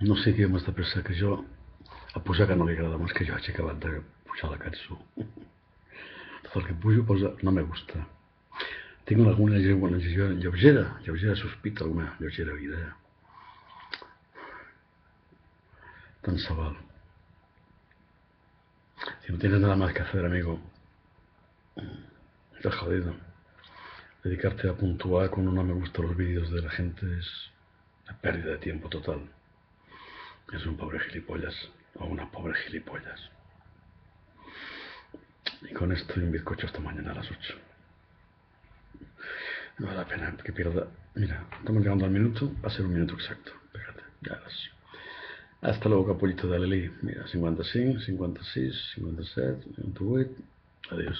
No sé què m'està pensant que jo a pujar que no li agrada més que jo hagi acabat de pujar la cançó. Tot el que pujo posa no me gusta. Tinc alguna lleugera sospita, alguna lleugera idea. Tan se val. Si no tienes nada más que hacer, amigo, estás jodido. Dedicarte a puntuar con un no me gusta los vídeos de la gente es una pérdida de tiempo total. Es un pobre gilipollas o una pobre gilipollas. Y con esto y un bizcocho hasta mañana a las 8. No vale la pena que pierda. Mira, estamos llegando al minuto, va a ser un minuto exacto. Fíjate, ya las. Hasta luego, capollito de Lili. Mira, 55, 56, 57, 58. Adiós.